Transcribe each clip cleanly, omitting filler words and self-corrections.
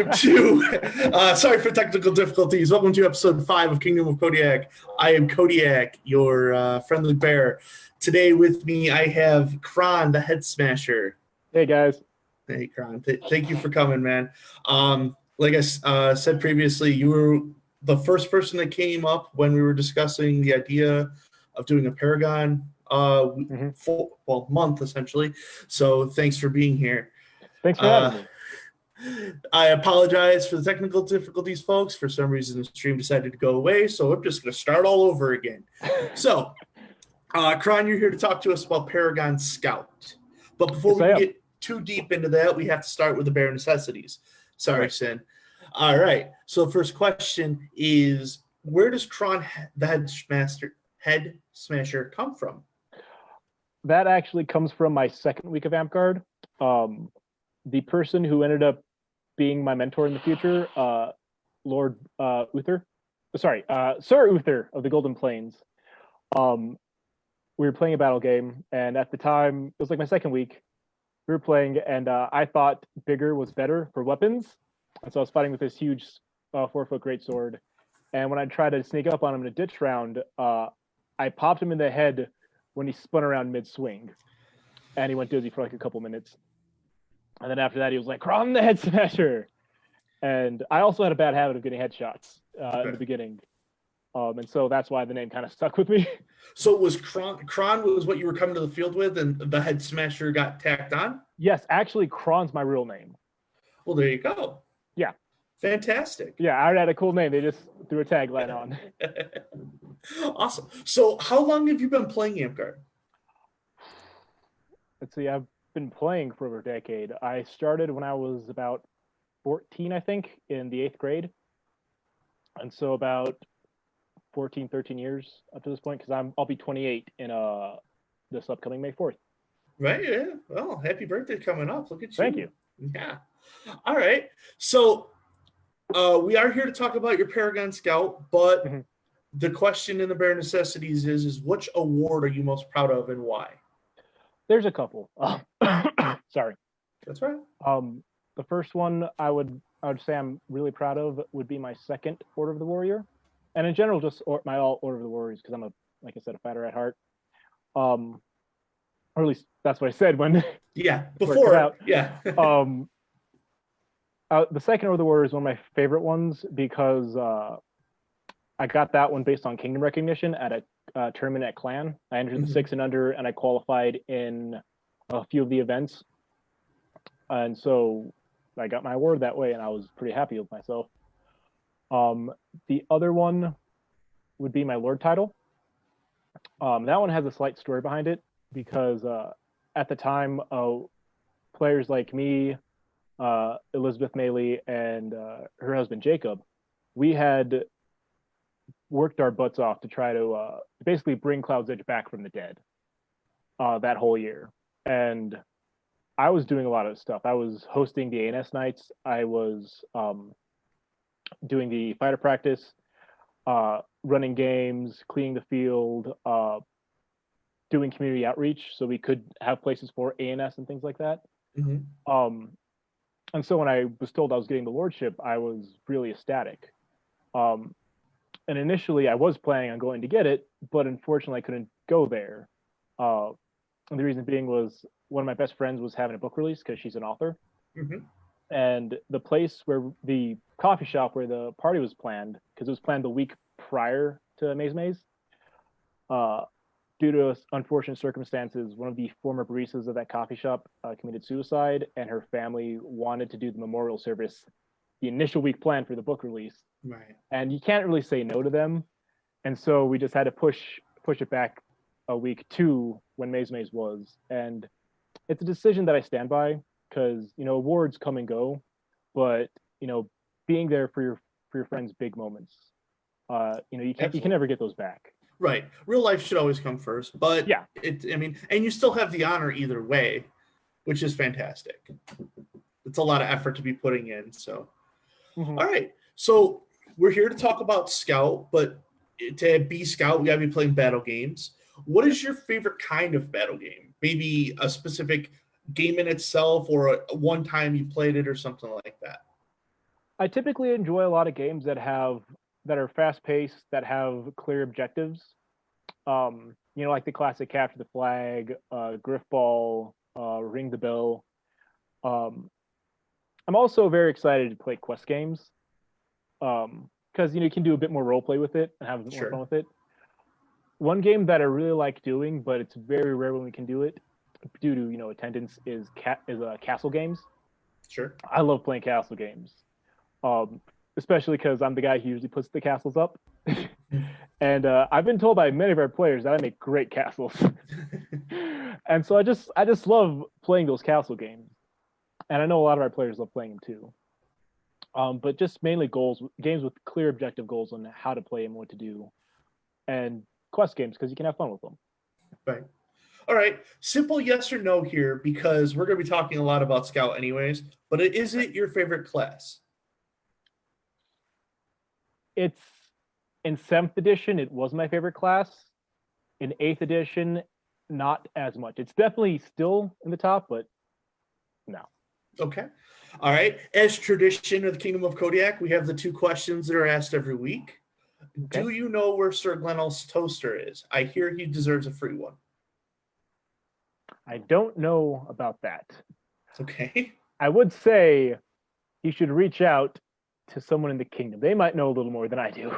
welcome to, sorry for technical difficulties. Welcome to episode 5 of Kingdom of Kodiak. I am Kodiak, your friendly bear. Today with me, I have Cronn, the Headsmasher. Hey, guys. Hey, Cronn. Thank you for coming, man. Like I said previously, you were the first person that came up when we were discussing the idea of doing a Paragon month, essentially. So thanks for being here. Thanks for having me. I apologize for the technical difficulties, folks. For some reason, the stream decided to go away, so I'm just going to start all over again. So, Cronn, you're here to talk to us about Paragon Scout. But before we get too deep into that, we have to start with the bare necessities. Sorry, right. Sin. All right. So the first question is, where does Cronn, the Headsmasher, come from? That actually comes from my second week of Amp-Guard. The person who ended up being my mentor in the future, Sir Uther of the Golden Plains. We were playing a battle game, and at the time, it was like my second week. We were playing, and I thought bigger was better for weapons. And so I was fighting with this huge 4-foot greatsword. And when I tried to sneak up on him in a ditch round, I popped him in the head when he spun around mid-swing. And he went dizzy for like a couple minutes. And then after that, he was like, Cronn the Headsmasher. And I also had a bad habit of getting headshots in the beginning. And so that's why the name kind of stuck with me. So was Cronn was what you were coming to the field with, and the Headsmasher got tacked on? Yes, actually, Cronn's my real name. Well, there you go. Yeah. Fantastic. Yeah, I already had a cool name. They just threw a tagline on. Awesome. So how long have you been playing Amp-Guard? Let's see, I've been playing for over a decade. I started when I was about 14, I think, in the 8th grade. And so about 14, 13 years up to this point, because I'll be 28 in this upcoming May 4th. Right, yeah. Well, happy birthday coming up. Look at you. Thank you. Yeah. All right. So we are here to talk about your Paragon Scout, but the question in the bare necessities is which award are you most proud of and why? There's a couple. Sorry. That's right. The first one I would say I'm really proud of would be my second Order of the Warrior, and in general just my all Order of the Warriors, because I'm like I said, a fighter at heart. Or at least that's what I said when before. Yeah. The second Order of the Warrior is one of my favorite ones because I got that one based on kingdom recognition at a tournament at Clan. I entered the 6 and under, and I qualified in a few of the events, and so I got my award that way, and I was pretty happy with myself. The other one would be my Lord title. That one has a slight story behind it because at the time, players like me, Elizabeth Maley, and her husband Jacob, we had worked our butts off to try to basically bring Cloud's Edge back from the dead that whole year. And I was doing a lot of stuff. I was hosting the ANS nights. I was doing the fighter practice, running games, cleaning the field, doing community outreach so we could have places for ANS and things like that. And so when I was told I was getting the lordship, I was really ecstatic. And initially, I was planning on going to get it, but unfortunately, I couldn't go there. And the reason being was one of my best friends was having a book release because she's an author. And the place where the coffee shop where the party was planned, because it was planned the week prior to Maze, due to unfortunate circumstances, one of the former baristas of that coffee shop committed suicide, and her family wanted to do the memorial service the initial week planned for the book release. Right. And you can't really say no to them. And so we just had to push it back a week to when Maze was. And it's a decision that I stand by because, awards come and go, but, being there for your friends' big moments, you can never get those back. Right. Real life should always come first, but yeah, and you still have the honor either way, which is fantastic. It's a lot of effort to be putting in. So, all right. So we're here to talk about Scout, but to be Scout, we got to be playing battle games. What is your favorite kind of battle game? Maybe a specific game in itself or one time you played it or something like that? I typically enjoy a lot of games that are fast paced, that have clear objectives. Like the classic capture the flag, griff ball, ring the bell. I'm also very excited to play quest games because you can do a bit more role play with it and have a bit more fun with it. One game that I really like doing, but it's very rare when we can do it due to attendance, is castle games. Sure. I love playing castle games, especially because I'm the guy who usually puts the castles up. And I've been told by many of our players that I make great castles. And so I just love playing those castle games. And I know a lot of our players love playing them too. But just mainly games with clear objective goals on how to play and what to do. And quest games because you can have fun with them. Right. All right. Simple yes or no here because we're going to be talking a lot about Scout anyways. But is it your favorite class? It's in 7th edition, it was my favorite class. In 8th edition, not as much. It's definitely still in the top, but no. Okay. All right. As tradition of the Kingdom of Kodiak, we have the 2 questions that are asked every week. Okay. Do you know where Sir Glenel's toaster is? I hear he deserves a free one. I don't know about that. Okay. I would say he should reach out to someone in the kingdom. They might know a little more than I do.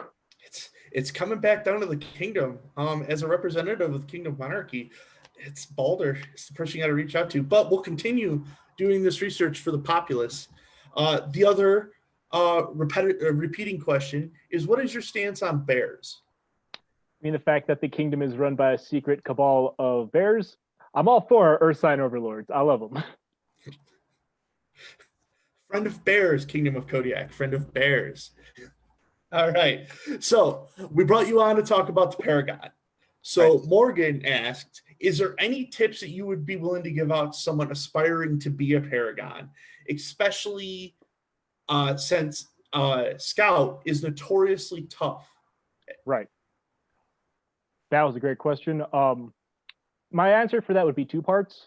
It's coming back down to the kingdom. As a representative of the Kingdom Monarchy, it's Balder. It's the person you got to reach out to. But we'll continue doing this research for the populace. The other repeating question is, what is your stance on bears? I mean, the fact that the kingdom is run by a secret cabal of bears. I'm all for Earth Sign overlords. I love them. Friend of bears, Kingdom of Kodiak. Friend of bears. All right. So we brought you on to talk about the Paragon. So right. Morgan asked, is there any tips that you would be willing to give out to someone aspiring to be a Paragon, especially since Scout is notoriously tough? Right. That was a great question. My answer for that would be 2 parts.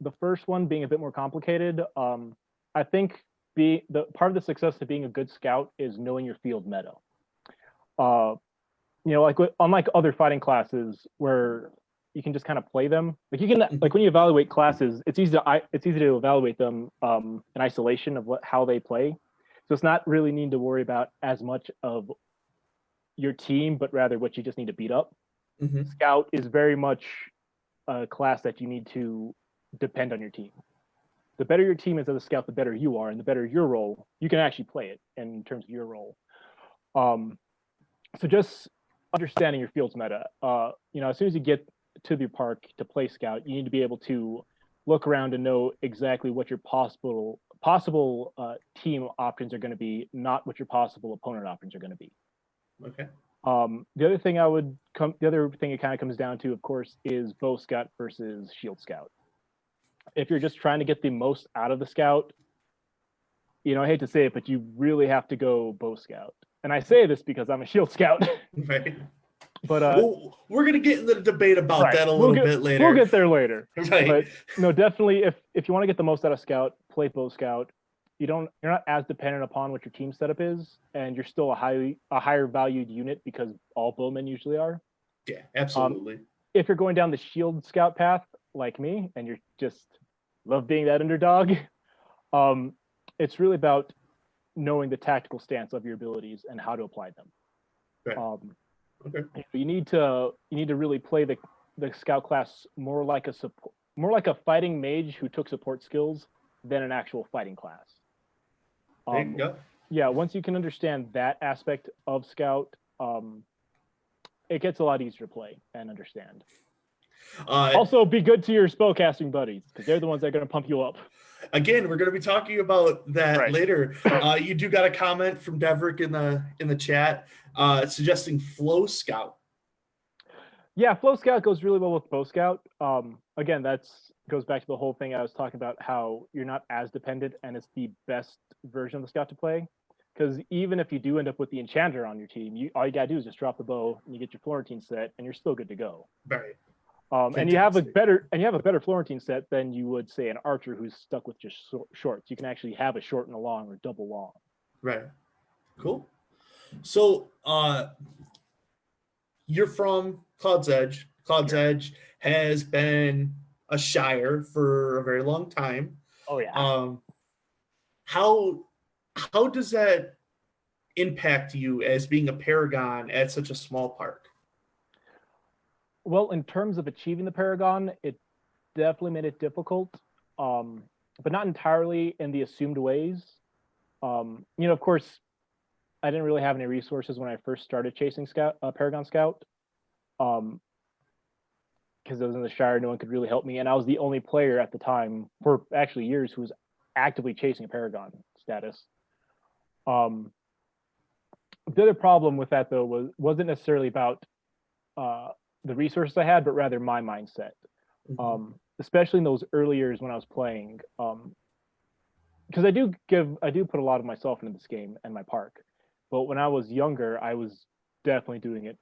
The first one being a bit more complicated. I think the part of the success of being a good scout is knowing your field meta. Unlike other fighting classes where you can just kind of play them, like when you evaluate classes, it's easy to evaluate them in isolation of how they play. So it's not really need to worry about as much of your team, but rather what you just need to beat up. Mm-hmm. Scout is very much a class that you need to depend on your team. The better your team is as a scout, the better you are, and the better your role, you can actually play it in terms of your role. So just understanding your field's meta. As soon as you get to the park to play scout, you need to be able to look around and know exactly what your possible team options are going to be, not what your possible opponent options are going to be. Okay. The other thing it kind of comes down to, of course, is bow scout versus shield scout. If you're just trying to get the most out of the scout, I hate to say it, but you really have to go bow scout. And I say this because I'm a shield scout. Right. But we're going to get into the debate about that a little bit later. We'll get there later. Right. But no, definitely if you want to get the most out of scout, play bow scout. You're not as dependent upon what your team setup is, and you're still a higher valued unit because all bowmen usually are. Yeah, absolutely. If you're going down the shield scout path like me, and you're just love being that underdog, it's really about knowing the tactical stance of your abilities and how to apply them. Right. Okay. You need to really play the scout class more like a fighting mage who took support skills than an actual fighting class. There you go. Yeah, once you can understand that aspect of scout, it gets a lot easier to play and understand. Also, be good to your spellcasting buddies because they're the ones that are going to pump you up. Again, we're going to be talking about that later. You do got a comment from Deverick in the chat suggesting Flow Scout. Yeah, Flow Scout goes really well with Bow Scout. Again, goes back to the whole thing I was talking about, how you're not as dependent and it's the best version of the scout to play. Because even if you do end up with the enchanter on your team, all you gotta do is just drop the bow and you get your Florentine set and you're still good to go. Right. And you have a better Florentine set than you would say an archer who's stuck with just shorts. You can actually have a short and a long or double long. Right. Cool. So you're from Cloud's Edge. Cloud's Edge has been a shire for a very long time. Oh yeah. How does that impact you as being a paragon at such a small park? Well, in terms of achieving the Paragon, it definitely made it difficult, but not entirely in the assumed ways. Of course, I didn't really have any resources when I first started chasing Paragon Scout, because I was in the Shire. No one could really help me, and I was the only player at the time for actually years who was actively chasing a Paragon status. The other problem with that though wasn't necessarily about the resources I had, but rather my mindset. Especially in those early years when I was playing, because I do put a lot of myself into this game and my park. But when I was younger, I was definitely doing it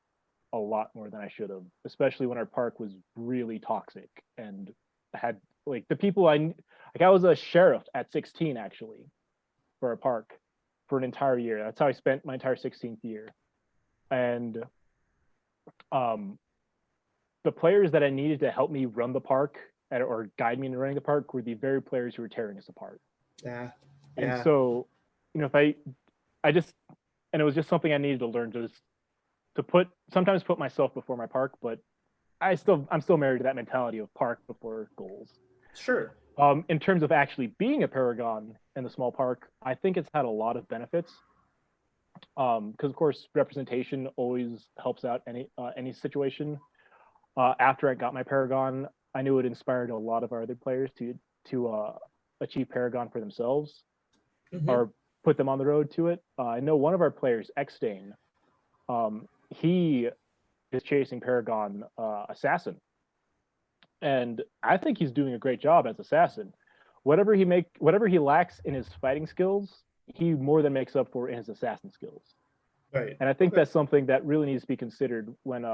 a lot more than I should have, especially when our park was really toxic and had like the people I was a sheriff at 16 actually for a park for an entire year. That's how I spent my entire 16th year. And the players that I needed to help me run the park or guide me in running the park were the very players who were tearing us apart. Yeah. And so, if I just, and it was just something I needed to learn just to sometimes put myself before my park, but I'm still married to that mentality of park before goals. Sure. In terms of actually being a paragon in the small park, I think it's had a lot of benefits. Because of course representation always helps out any situation. After I got my Paragon, I knew it inspired a lot of our other players to achieve Paragon for themselves, or put them on the road to it. I know one of our players, Xstain, he is chasing Paragon Assassin, and I think he's doing a great job as Assassin. Whatever he lacks in his fighting skills, he more than makes up for in his assassin skills. Right. And I think that's something that really needs to be considered when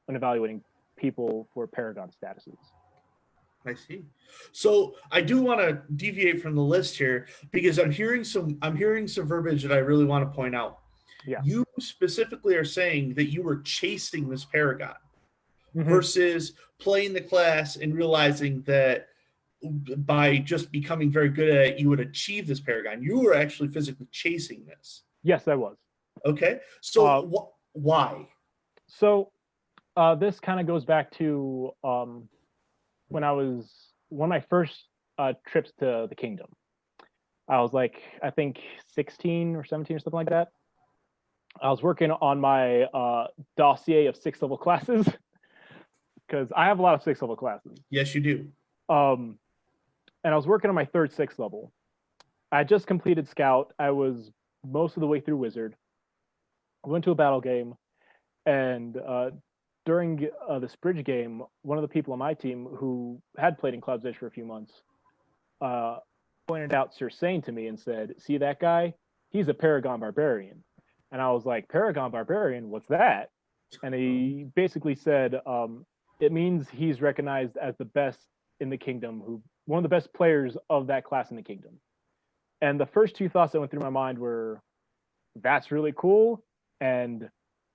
evaluating people for Paragon statuses. I see. So I do want to deviate from the list here because I'm hearing some verbiage that I really want to point out. Yeah. You specifically are saying that you were chasing this Paragon versus playing the class and realizing that by just becoming very good at it, you would achieve this Paragon. You were actually physically chasing this. Yes, I was. Okay. So why? So this kind of goes back to when I was one of my first trips to the kingdom. I was like, I think 16 or 17 or something like that. I was working on my dossier of 6th level classes because I have a lot of 6th level classes. Yes, you do. And I was working on my 3rd, 6th level. I just completed Scout. I was most of the way through Wizard. I went to a battle game, and during this bridge game, one of the people on my team who had played in Cloud's Edge for a few months pointed out Sir Sane to me and said, "See that guy? He's a Paragon Barbarian." And I was like, "Paragon Barbarian? What's that?" And he basically said, it means he's recognized as the best in the kingdom, one of the best players of that class in the kingdom. And the first two thoughts that went through my mind were, that's really cool, and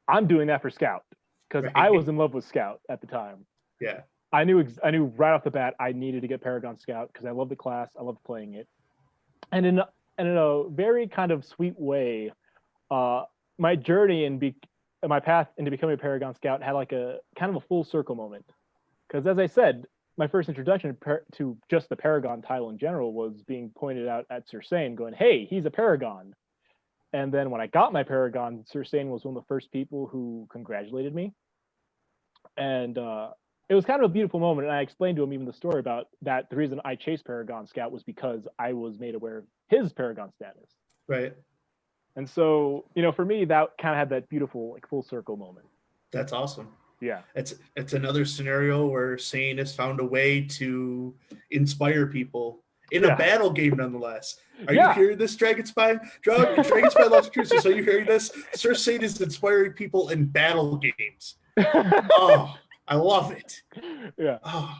I'm doing that for Scout because I was in love with Scout at the time. Yeah, I knew right off the bat I needed to get Paragon Scout because I love the class, I love playing it, and in a very kind of sweet way, my journey and my path into becoming a Paragon Scout had like a kind of a full circle moment. Because as I said, my first introduction to just the Paragon title in general was being pointed out at Sir Sane going, "Hey, he's a Paragon." And then when I got my Paragon, Sir Sane was one of the first people who congratulated me. And it was kind of a beautiful moment. And I explained to him even the story about that. The reason I chased Paragon Scout was because I was made aware of his Paragon status. Right. And so, for me, that kind of had that beautiful, like, full circle moment. That's awesome. Yeah. It's another scenario where Sane has found a way to inspire people in a battle game, nonetheless. Are you hearing this, Dragon Spy? Dragon Spy loves Cruises. Are you hearing this? Sir Sane is inspiring people in battle games. Oh, I love it. Yeah. Oh,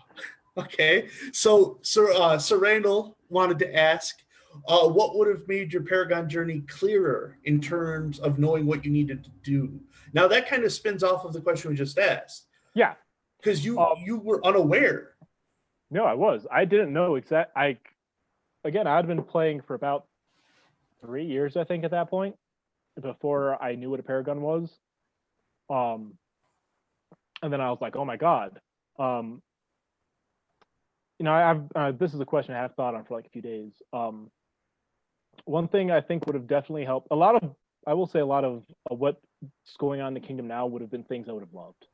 okay. So Sir Randall wanted to ask, what would have made your Paragon journey clearer in terms of knowing what you needed to do? Now that kind of spins off of the question we just asked, Yeah. because you were unaware. No, I was. I didn't know I'd been playing for about 3 years, I think, at that point, before I knew what a Paragon was. And then I was like, oh my God. I've this is a question I have thought on for like a few days. One thing I think would have definitely helped, I will say a lot of what's going on in the kingdom now would have been things I would have loved.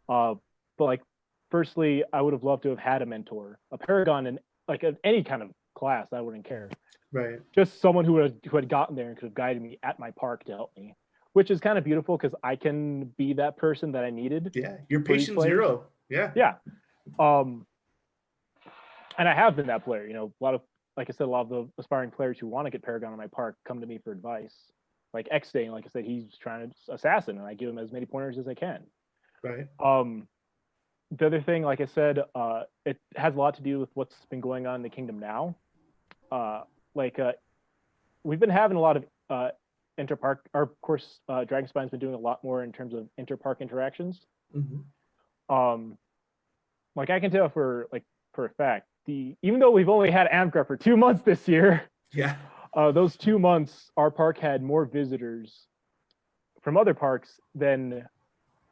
But like, firstly, I would have loved to have had a mentor, a Paragon in like any kind of class. I wouldn't care. Right. Just someone who had gotten there and could have guided me at my park to help me, which is kind of beautiful because I can be that person that I needed. Yeah, you're patient zero. Yeah. Yeah. And I have been that player. A lot of, like I said, a lot of the aspiring players who want to get Paragon in my park come to me for advice. Like X-Day, like I said, he's trying to assassin, and I give him as many pointers as I can. Right. The other thing, like I said, it has a lot to do with what's been going on in the kingdom now. We've been having a lot of interpark. Of course, Dragonspine's been doing a lot more in terms of interpark interactions. Mm-hmm. Like I can tell for a fact, even though we've only had Amcraft for 2 months this year, yeah, those 2 months our park had more visitors from other parks than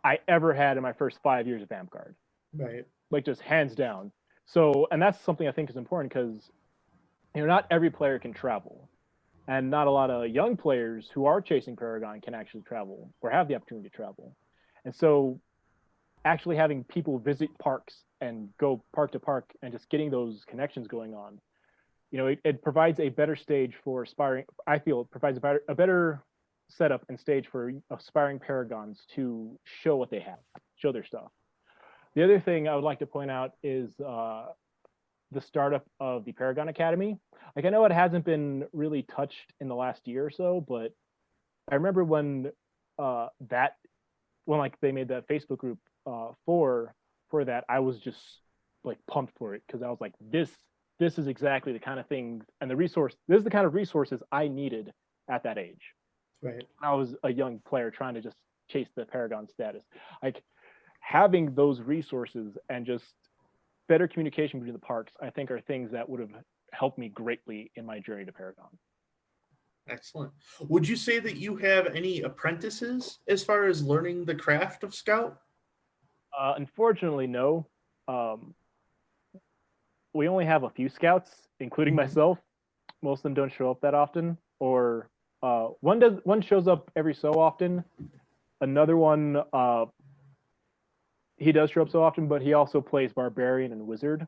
I ever had in my first 5 years of Amcard. Right. Like just hands down. So, and that's something I think is important because not every player can travel, and not a lot of young players who are chasing Paragon can actually travel or have the opportunity to travel. And so actually having people visit parks and go park to park and just getting those connections going on, it provides a better stage for aspiring. I feel it provides a better setup and stage for aspiring Paragons to show what they have, show their stuff. The other thing I would like to point out is the startup of the Paragon Academy. Like I know it hasn't been really touched in the last year or so, but I remember when they made that Facebook group for that, I was just like pumped for it because I was like, this is exactly the kind of thing and this is the kind of resources I needed at that age. Right. I was a young player trying to just chase the Paragon status. Like having those resources and just better communication between the parks, I think, are things that would have helped me greatly in my journey to Paragon. Excellent. Would you say that you have any apprentices as far as learning the craft of Scout? Unfortunately, no. We only have a few scouts, including myself. Most of them don't show up that often, or one shows up every so often. Another one, he does show up so often, but he also plays Barbarian and Wizard.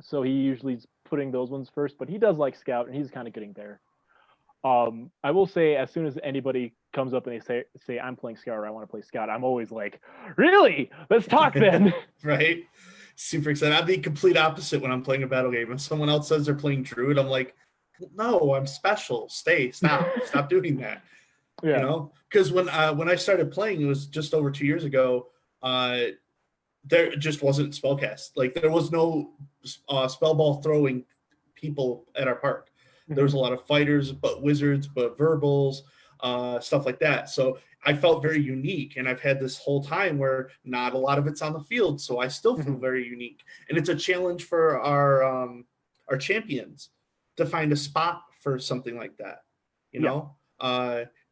So he usually is putting those ones first, but he does like Scout, and he's kind of getting there. I will say, as soon as anybody comes up and they say I'm playing Scout or I want to play Scout, I'm always like, really? Let's talk then. Right? Super excited. I'm the complete opposite when I'm playing a battle game. If someone else says they're playing Druid, I'm like, no, I'm special. Stop doing that. Yeah. Because when I started playing, it was just over 2 years ago. There just wasn't spellcast. Like there was no spell ball throwing people at our park. There was a lot of fighters, but wizards, but verbals, stuff like that. So I felt very unique, and I've had this whole time where not a lot of it's on the field, so I still feel very unique. And it's a challenge for our champions to find a spot for something like that.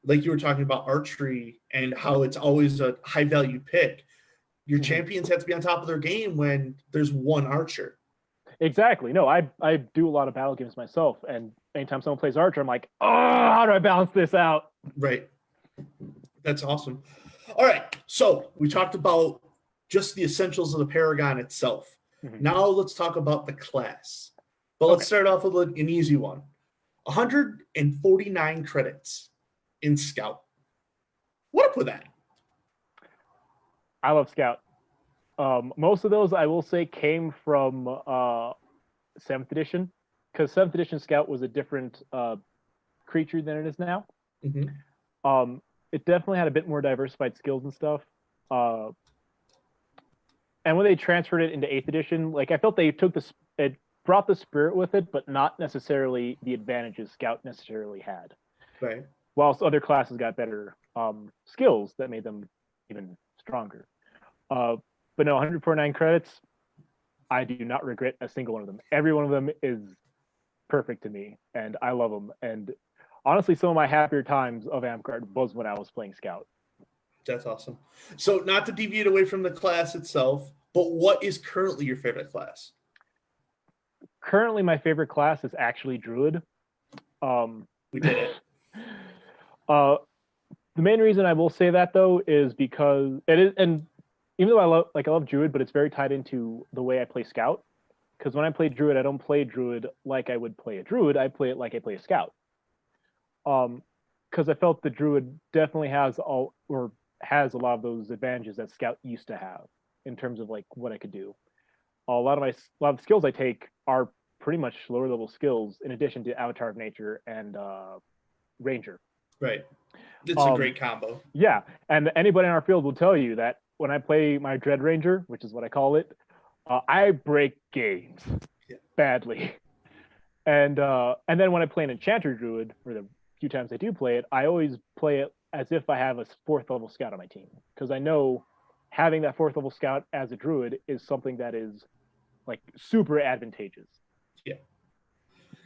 Like you were talking about archery and how it's always a high value pick. Your champions have to be on top of their game when there's one archer. Exactly. No, I do a lot of battle games myself, and anytime someone plays Archer, I'm like, oh, how do I balance this out? Right. That's awesome. All right. So we talked about just the essentials of the Paragon itself. Now let's talk about the class. But let's start off with an easy one. 149 credits in Scout. What up with that? I love Scout. Most of those, I will say, came from 7th edition, because 7th edition Scout was a different creature than it is now. It definitely had a bit more diversified skills and stuff. And when they transferred it into 8th edition, like I felt they took brought the spirit with it, but not necessarily the advantages Scout necessarily had. Right. Whilst other classes got better skills that made them even stronger. But no, 149 credits, I do not regret a single one of them. Every one of them is perfect to me, and I love them. And honestly, some of my happier times of Amcard was when I was playing Scout. That's awesome. So not to deviate away from the class itself, but what is currently your favorite class? Currently, my favorite class is actually Druid. We did it. The main reason I will say that though is because it is, and even though I love Druid, but it's very tied into the way I play Scout. Because when I play Druid, I don't play Druid like I would play a Druid. I play it like I play a Scout. Because I felt the Druid definitely has a lot of those advantages that Scout used to have in terms of like what I could do. A lot of the skills I take are pretty much lower level skills in addition to Avatar of Nature and Ranger. Right. It's a great combo. Yeah, and anybody in our field will tell you that when I play my Dread Ranger, which is what I call it, I break games badly. And then when I play an Enchanter Druid, or the few times I do play it, I always play it as if I have a 4th level Scout on my team. Because I know having that 4th level Scout as a Druid is something that is like super advantageous. Yeah.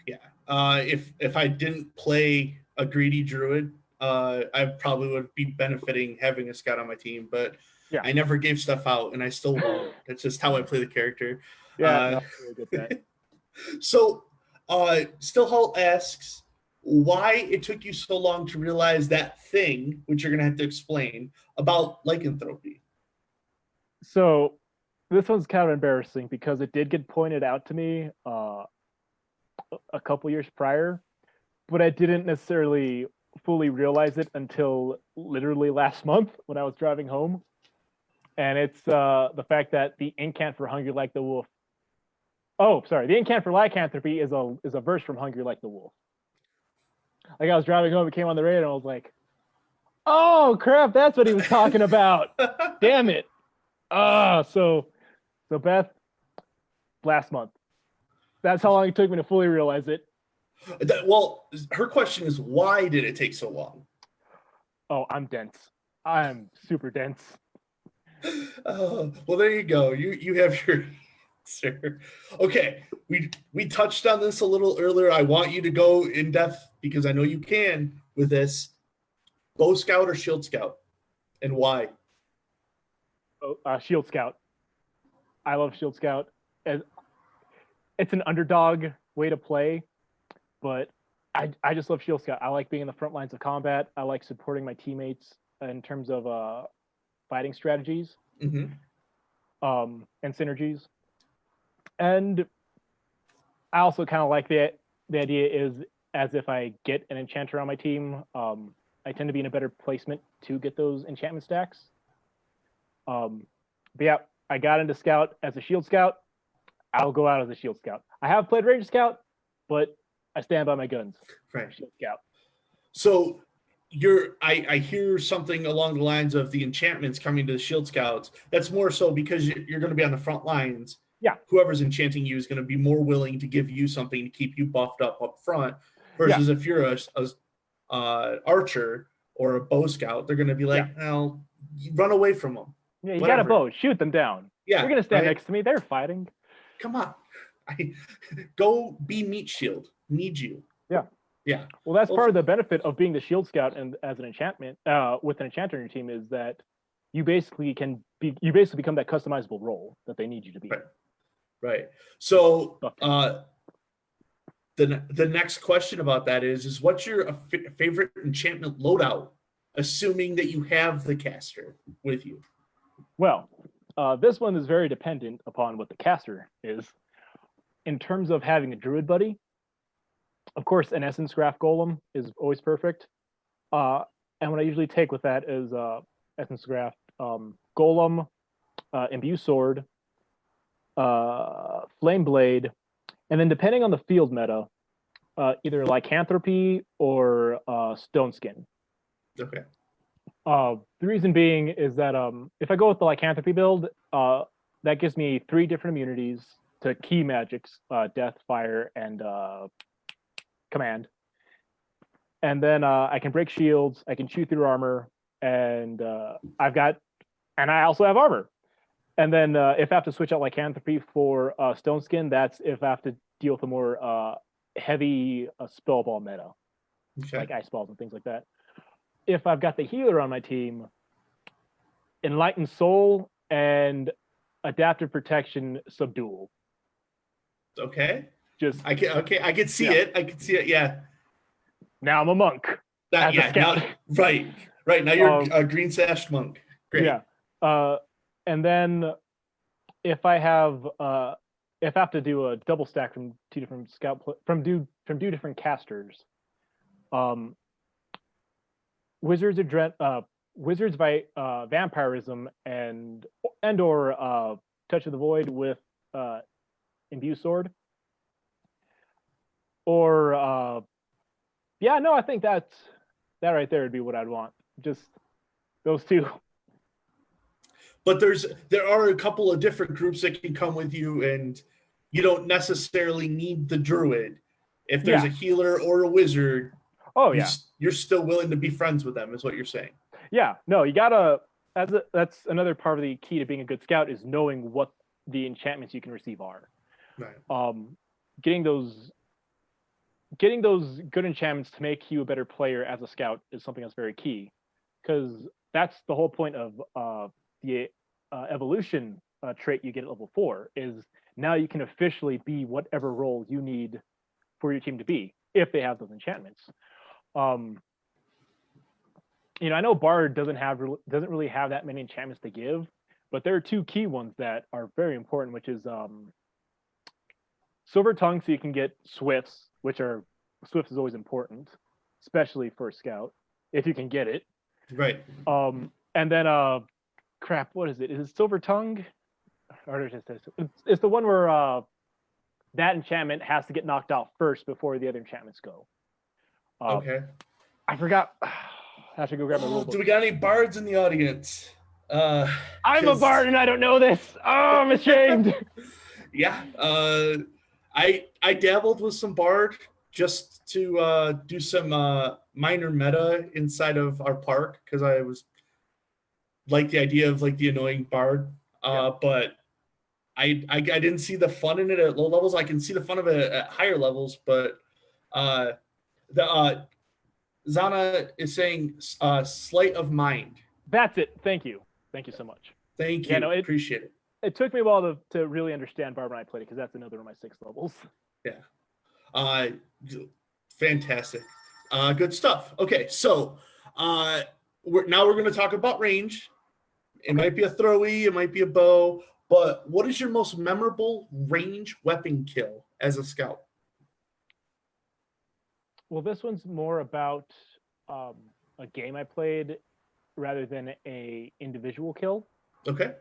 Yeah. If I didn't play a greedy Druid, I probably would be benefiting having a Scout on my team, but yeah. I never gave stuff out, and I still won't. That's just how I play the character. Yeah, no, I really get that. So, Stillhalt asks why it took you so long to realize that thing, which you're going to have to explain, about lycanthropy. So, this one's kind of embarrassing because it did get pointed out to me a couple years prior, but I didn't necessarily fully realize it until literally last month when I was driving home. And it's the fact that the incant for Hungry Like the Wolf. Oh, sorry. The incant for lycanthropy is a verse from Hungry Like the Wolf. Like I was driving home, it came on the radio, and I was like, "Oh crap, that's what he was talking about." Damn it. So Beth, last month. That's how long it took me to fully realize it. Well, her question is, why did it take so long? Oh, I'm dense. I'm super dense. Well, there you go. You have your answer. Okay, we touched on this a little earlier. I want you to go in depth because I know you can with this. Bow Scout or Shield Scout, and why? Shield Scout. I love Shield Scout. It's an underdog way to play, but I just love Shield Scout. I like being in the front lines of combat. I like supporting my teammates in terms of fighting strategies and synergies. And I also kind of like the idea is as if I get an enchanter on my team, I tend to be in a better placement to get those enchantment stacks. But yeah, I got into Scout as a Shield Scout. I'll go out as a Shield Scout. I have played Ranger Scout, but I stand by my guns. Right. Shield Scout. So I hear something along the lines of the enchantments coming to the Shield Scouts. That's more so because you're going to be on the front lines. Yeah. Whoever's enchanting you is going to be more willing to give you something to keep you buffed up front versus if you're a archer or a bow scout, they're going to be like, well, run away from them. Yeah, you got a bow. Shoot them down. Yeah. You're going to stand next to me. They're fighting. Come on. Go be meat shield. Need you. Yeah. Yeah. Well, that's part of the benefit of being the Shield Scout and as an enchantment with an enchanter on your team is that you basically become that customizable role that they need you to be. Right. So the next question about that is what's your favorite enchantment loadout, assuming that you have the caster with you? Well, this one is very dependent upon what the caster is. In terms of having a druid buddy, of course, an Essence Graph Golem is always perfect. And what I usually take with that is Essence Graph Golem, Imbue Sword, Flame Blade, and then depending on the field meta, either Lycanthropy or Stone Skin. Okay. The reason being is that if I go with the Lycanthropy build, that gives me 3 different immunities to key magics, death, fire, and command. And then I can break shields, I can chew through armor, and I also have armor. And then if I have to switch out lycanthropy for stone skin, that's if I have to deal with a more heavy spell ball meta, like ice balls and things like that. If I've got the healer on my team, enlightened soul and adaptive protection subdual. Okay. Just I can see it. I can see it. Yeah. now I'm a monk. That, as a scout. Right. Now you're a green sashed monk. Great. Yeah. And then if I have to do a double stack from two different from different casters, Wizards by Vampirism and or Touch of the Void with Imbue Sword. Or I think that right there would be what I'd want. Just those two. But there are a couple of different groups that can come with you, and you don't necessarily need the druid. If there's a healer or a wizard, you're still willing to be friends with them, is what you're saying. Yeah, no, you gotta. That's another part of the key to being a good scout is knowing what the enchantments you can receive are. Right. Getting those good enchantments to make you a better player as a scout is something that's very key, because that's the whole point of the evolution trait you get at level 4 is now you can officially be whatever role you need for your team to be if they have those enchantments. I know Bard doesn't really have that many enchantments to give, but there are two key ones that are very important, which is Silver Tongue, so you can get Swifts, Swifts is always important, especially for a scout, if you can get it. Right. And then crap, what is it? Is it Silver Tongue? Or it's the one where that enchantment has to get knocked out first before the other enchantments go. Okay. I forgot. I have to go grab my rulebook. Do we got any bards in the audience? I'm a bard and I don't know this. Oh, I'm ashamed. Yeah. I dabbled with some bard just to do some minor meta inside of our park because I was like the idea of like the annoying bard. But I didn't see the fun in it at low levels. I can see the fun of it at higher levels, but Zana is saying sleight of mind. That's it. Thank you so much. Thank you. Appreciate it. It took me a while to really understand Bard when I played it because that's another one of my 6 levels. Yeah. Fantastic. Good stuff. Okay, so we're going to talk about range. It might be a throwy, it might be a bow, but what is your most memorable range weapon kill as a scout? Well, this one's more about a game I played rather than a individual kill. Okay.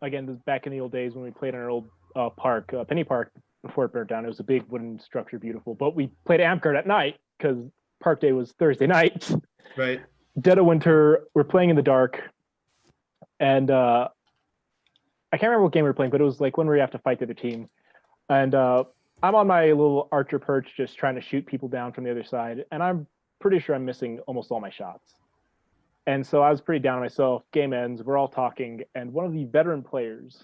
Again, this back in the old days when we played in our old park, Penny Park, before it burnt down. It was a big wooden structure, beautiful. But we played Amtgard at night because park day was Thursday night. Right. Dead of winter. We're playing in the dark, and I can't remember what game we were playing, but it was like when we have to fight the other team. And I'm on my little archer perch, just trying to shoot people down from the other side, and I'm pretty sure I'm missing almost all my shots. And so I was pretty down on myself. Game ends. We're all talking, and one of the veteran players,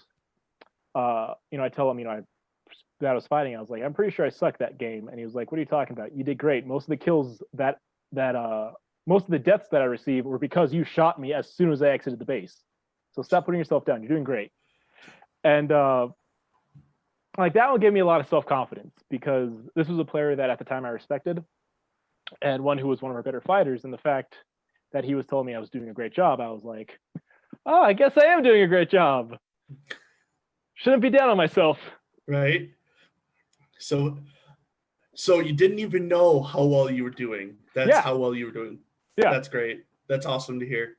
I tell him, that I was fighting. I was like, I'm pretty sure I sucked that game, and he was like, "What are you talking about? You did great. Most of the kills most of the deaths that I received were because you shot me as soon as I exited the base. So stop putting yourself down. You're doing great." And like that one gave me a lot of self-confidence because this was a player that at the time I respected, and one who was one of our better fighters. And the fact that he was telling me I was doing a great job, I was like, oh, I guess I am doing a great job. Shouldn't be down on myself. Right. So you didn't even know how well you were doing. That's how well you were doing. Yeah. That's great. That's awesome to hear.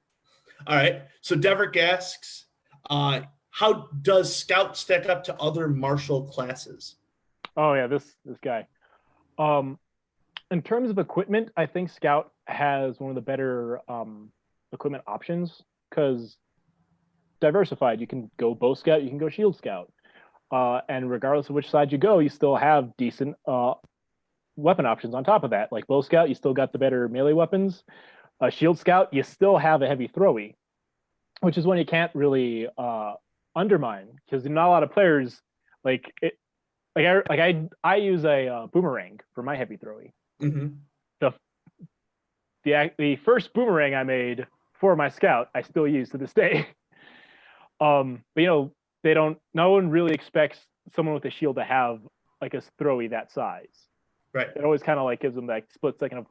All right. So Deverick asks, how does Scout stack up to other martial classes? Oh yeah, this guy. In terms of equipment, I think Scout has one of the better equipment options because diversified. You can go bow scout, you can go shield scout. And regardless of which side you go, you still have decent weapon options on top of that. Like Bow Scout, you still got the better melee weapons. Shield Scout, you still have a heavy throwy, which is one you can't really undermine because not a lot of players like it. I use a boomerang for my heavy throwy. Mm-hmm. The first boomerang I made for my scout, I still use to this day. But they don't. No one really expects someone with a shield to have like a throwy that size. Right. It always kind of like gives them that split second of,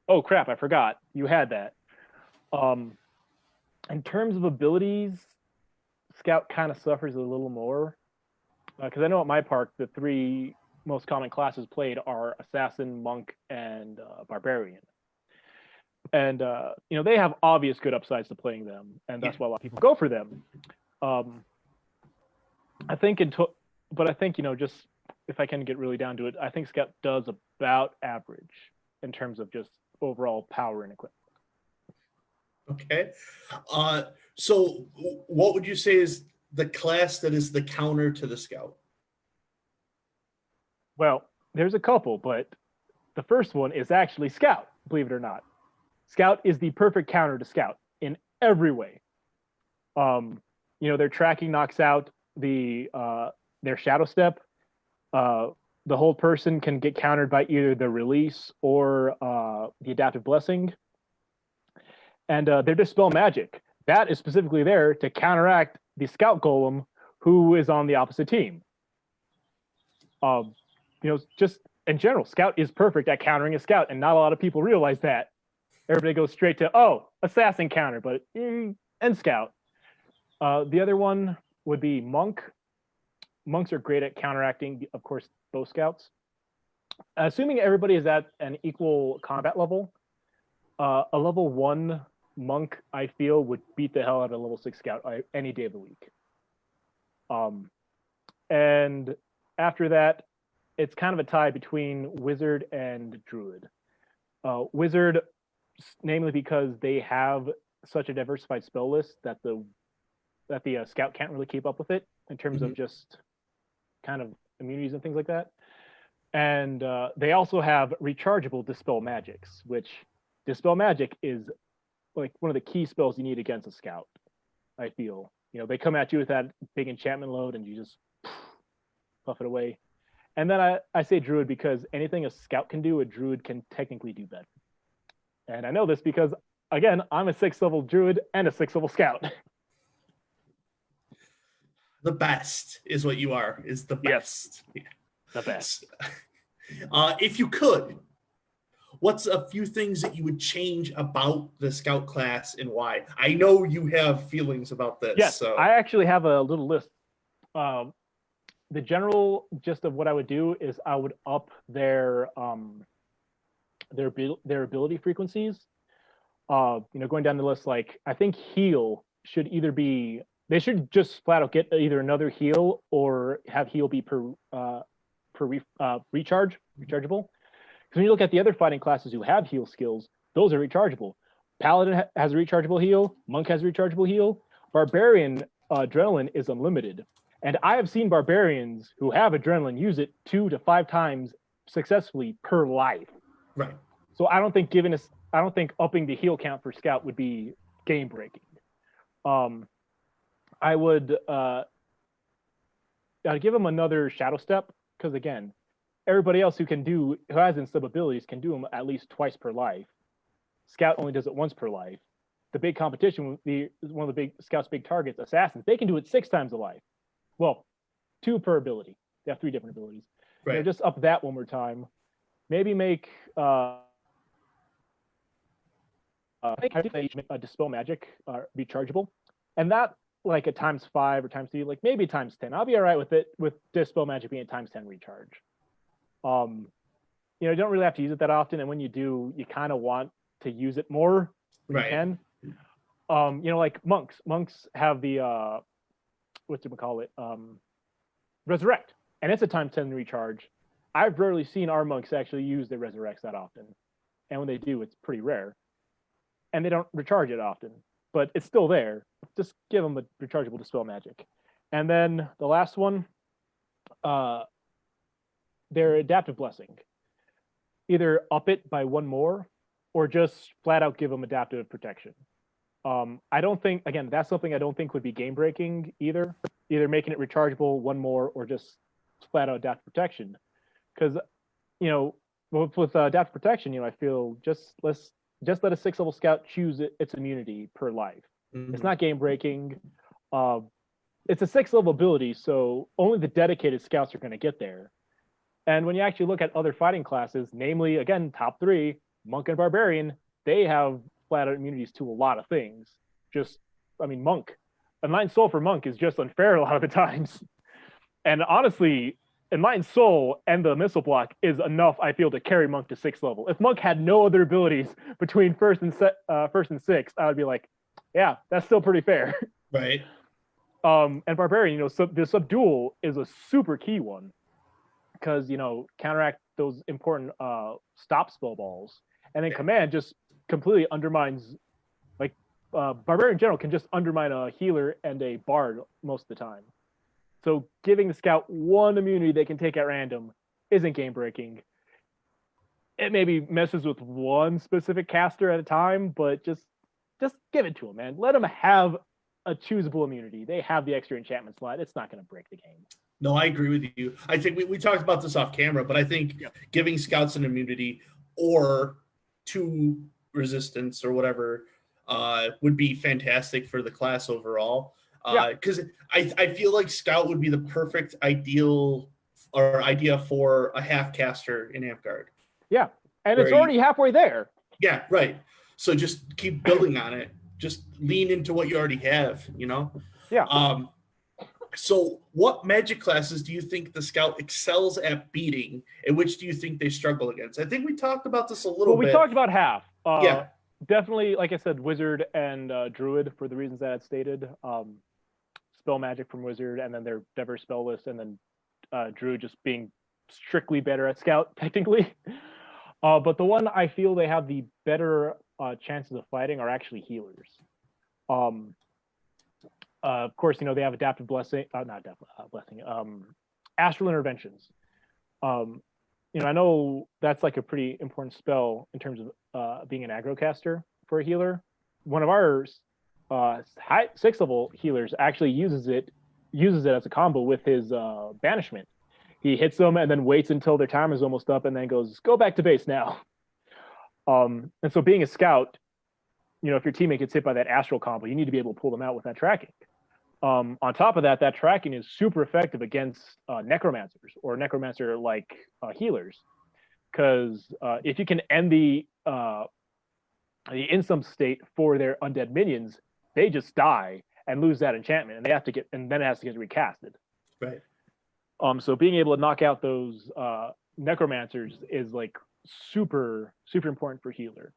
oh crap, I forgot you had that. In terms of abilities, Scout kind of suffers a little more because I know at my park the three most common classes played are Assassin, Monk, and Barbarian. And they have obvious good upsides to playing them, and that's why a lot of people go for them. I think just if I can get really down to it, I think Scout does about average in terms of just overall power and equipment. Okay. So what would you say is the class that is the counter to the Scout? Well, there's a couple, but the first one is actually Scout, believe it or not. Scout is the perfect counter to Scout in every way. Their tracking knocks out their shadow step. The whole person can get countered by either the release or the adaptive blessing. And their dispel magic. That is specifically there to counteract the Scout Golem who is on the opposite team. Just in general, Scout is perfect at countering a Scout, and not a lot of people realize that. Everybody goes straight to, Assassin counter, but and Scout. The other one would be Monk. Monks are great at counteracting, of course, Bow Scouts. Assuming everybody is at an equal combat level, a level 1 Monk, I feel, would beat the hell out of a level 6 Scout any day of the week. And after that, it's kind of a tie between Wizard and Druid. Wizard, namely because they have such a diversified spell list that the Scout can't really keep up with it in terms of just kind of immunities and things like that. And they also have rechargeable Dispel Magics, which Dispel Magic is like one of the key spells you need against a Scout, I feel. They come at you with that big enchantment load and you just puff it away. And then I say Druid because anything a Scout can do, a Druid can technically do better. And I know this because, again, I'm a 6th level Druid and a 6th level Scout. The best is what you are, is the best. Yes, the best. If you could, what's a few things that you would change about the Scout class and why? I know you have feelings about this. Yes, so. I actually have a little list. The general gist of what I would do is I would up their ability frequencies. Going down the list, like I think heal should either be, they should just flat out get either another heal or have heal be rechargeable. Because when you look at the other fighting classes who have heal skills, those are rechargeable. Paladin has a rechargeable heal. Monk has a rechargeable heal. Barbarian adrenaline is unlimited. And I have seen barbarians who have adrenaline use it 2 to 5 times successfully per life. Right. So I don't think upping the heal count for Scout would be game breaking. I would I'd give him another Shadow Step because again, everybody else who has insub abilities can do them at least twice per life. Scout only does it once per life. The big competition, one of the big Scout's big targets, Assassins, they can do it 6 times a life. Well, 2 per ability. They have 3 different abilities. Right. Just up that one more time. Maybe make I think they should make a Dispel Magic rechargeable, and that like a ×5 or ×3, like maybe ×10. I'll be all right with it with Dispel Magic being a ×10 recharge. You don't really have to use it that often, and when you do, you kind of want to use it more when you can. Like monks. Monks have the Resurrect, and it's a ×10 recharge. I've rarely seen our monks actually use their Resurrects that often, and when they do, it's pretty rare. And they don't recharge it often, but it's still there. Just give them a rechargeable Dispel Magic. And then the last one, their adaptive blessing. Either up it by one more, or just flat out give them adaptive protection. I don't think, again, that's something I don't think would be game breaking either. Either making it rechargeable one more, or just flat out adaptive protection. Because, with adaptive protection, I feel just let a 6th level scout choose its immunity per life. Mm-hmm. It's not game breaking. It's a 6th level ability, so only the dedicated scouts are going to get there. And when you actually look at other fighting classes, namely, again, top 3, Monk and Barbarian, they have flat out immunities to a lot of things. Monk. Enlightened Soul for Monk is just unfair a lot of the times. And honestly, Enlightened Soul and the missile block is enough, I feel, to carry Monk to 6th level. If Monk had no other abilities between first and 6th, I would be like, yeah, that's still pretty fair. Right. And Barbarian, the Subdual is a super key one. Because, counteract those important stop spell balls. And then Command just completely undermines, Barbarian General can just undermine a healer and a bard most of the time. So giving the scout one immunity they can take at random isn't game breaking. It maybe messes with one specific caster at a time, but just give it to them, man. Let them have a choosable immunity. They have the extra enchantment slot. It's not going to break the game. No, I agree with you. I think we talked about this off camera, but I think giving scouts an immunity or 2 resistance or whatever would be fantastic for the class overall. Because I feel like scout would be the perfect idea for a half caster in Amtgard. Yeah, and it's already halfway there. Yeah, right. So just keep building on it. Just lean into what you already have, Yeah. So what magic classes do you think the scout excels at beating, and which do you think they struggle against? I think we talked about this a little bit. We talked about half. Yeah. Definitely, like I said, Wizard and Druid for the reasons that I had stated. Spell magic from Wizard, and then their diverse spell list, and then Druid just being strictly better at scout, technically. But the one I feel they have the better chances of fighting are actually healers. Of course, they have adaptive blessing, astral interventions. I know that's like a pretty important spell in terms of being an aggro caster for a healer. One of our 6th level healers actually uses it as a combo with his banishment. He hits them and then waits until their time is almost up and then goes, go back to base now. And so being a scout, if your teammate gets hit by that astral combo, you need to be able to pull them out with that tracking. On top of that tracking is super effective against necromancers or necromancer-like healers. Because if you can end the in some state for their undead minions, they just die and lose that enchantment, and then it has to get recasted. Right. So being able to knock out those necromancers is super, super important for healer.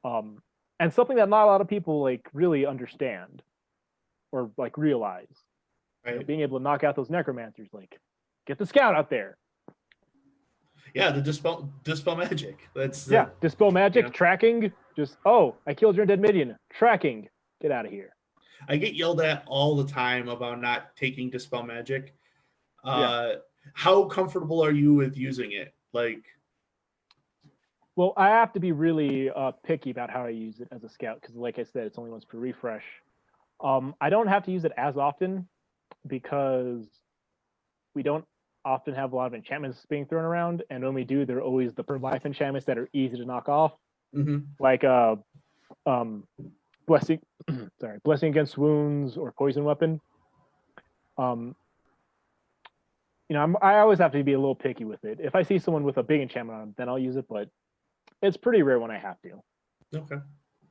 And something that not a lot of people really understand or realize. Right. Being able to knock out those necromancers, get the scout out there. Yeah, the dispel magic. Dispel magic, tracking, I killed your undead minion. Tracking. Get out of here. I get yelled at all the time about not taking dispel magic. How comfortable are you with using it? Well, I have to be really picky about how I use it as a scout because, like I said, it's only once per refresh. I don't have to use it as often because we don't often have a lot of enchantments being thrown around, and when we do, they're always the per life enchantments that are easy to knock off, like blessing against wounds or poison weapon. I always have to be a little picky with it. If I see someone with a big enchantment on them, then I'll use it, but it's pretty rare when I have to. Okay.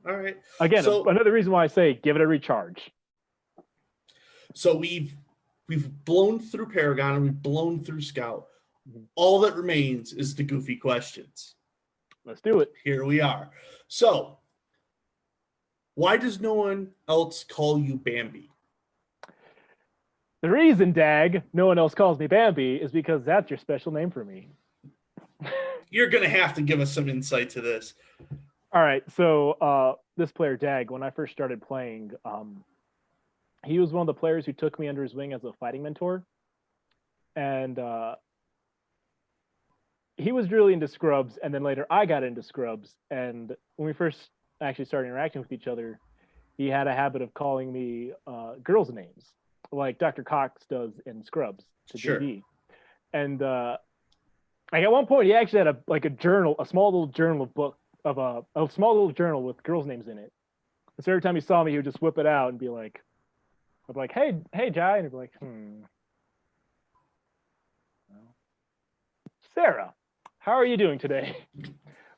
All right. Again, another reason why I say give it a recharge. So we've blown through Paragon and we've blown through Scout. All that remains is the goofy questions. Let's do it. Here we are. So, why does no one else call you Bambi? The reason, Dag, no one else calls me Bambi is because that's your special name for me. You're going to have to give us some insight to this. All right. So this player, Dag, when I first started playing, he was one of the players who took me under his wing as a fighting mentor. and he was really into Scrubs, and then later I got into Scrubs. And when we first actually started interacting with each other, he had a habit of calling me girls' names, like Dr. Cox does in Scrubs to Sure. JD. And like at one point, he actually had a journal, a small little journal a small little journal with girls' names in it. So every time he saw me, he would just whip it out and be like, I'd be like, hey, Jai, and he'd be like, Sarah, how are you doing today?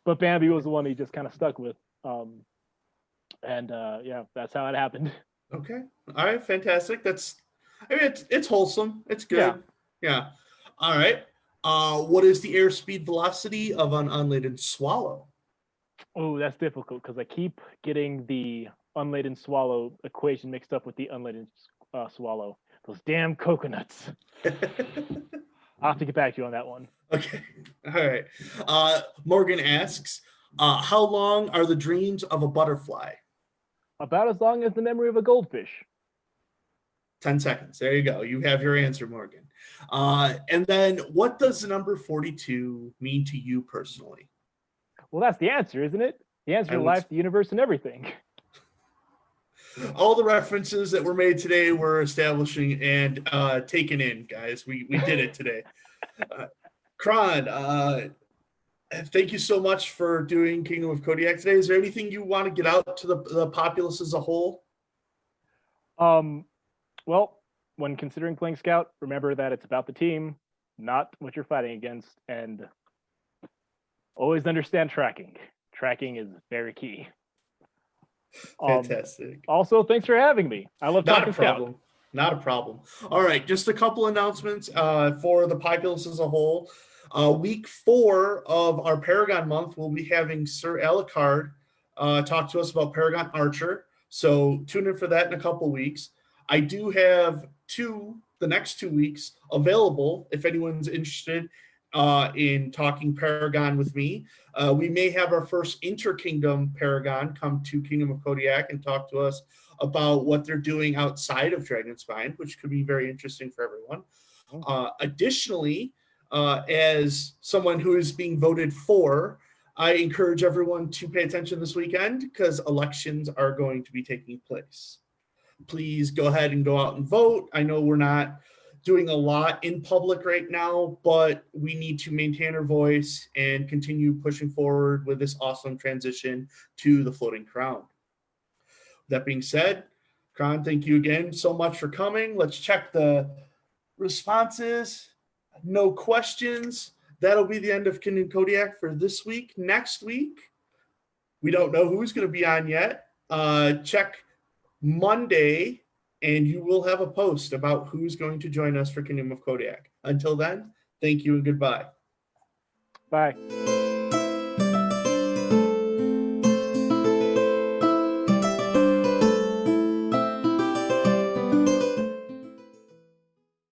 But Bambi was the one he just kind of stuck with. And yeah, that's how it happened. Okay. All right. Fantastic. It's wholesome. It's good. Yeah. All right. What is the airspeed velocity of an unladen swallow? Oh, that's difficult because I keep getting the unladen swallow equation mixed up with the unladen swallow. Those damn coconuts. I'll have to get back to you on that one. Okay. All right. Morgan asks, how long are the dreams of a butterfly? About as long as the memory of a goldfish. 10 seconds. There you go. You have your answer, Morgan. And then what does the number 42 mean to you personally? Well, that's the answer, isn't it? The answer to life, the universe, and everything. All the references that were made today were establishing and taken in, guys. We did it today. Cronn, thank you so much for doing Kingdom of Kodiak today. Is there anything you want to get out to the populace as a whole? Well, when considering playing Scout, remember that it's about the team, not what you're fighting against, and always understand tracking. Tracking is very key. Fantastic. Also, thanks for having me. I love talking Scout. Not a problem. All right, just a couple announcements for the populace as a whole. Week 4 of our Paragon month, we'll be having Sir Alucard talk to us about Paragon Archer. So tune in for that in a couple weeks. I do have the next 2 weeks available if anyone's interested in talking Paragon with me. We may have our first Inter-Kingdom Paragon come to Kingdom of Kodiak and talk to us about what they're doing outside of Dragonspine, which could be very interesting for everyone. Additionally, as someone who is being voted for, I encourage everyone to pay attention this weekend because elections are going to be taking place. Please go ahead and go out and vote. I know we're not doing a lot in public right now, but we need to maintain our voice and continue pushing forward with this awesome transition to the Floating Crown. That being said, Cronn, thank you again so much for coming. Let's check the responses. No questions. That'll be the end of Kingdom Kodiak for this week. Next week, we don't know who's going to be on yet. Check Monday, and you will have a post about who's going to join us for Kingdom of Kodiak. Until then, thank you and goodbye. Bye.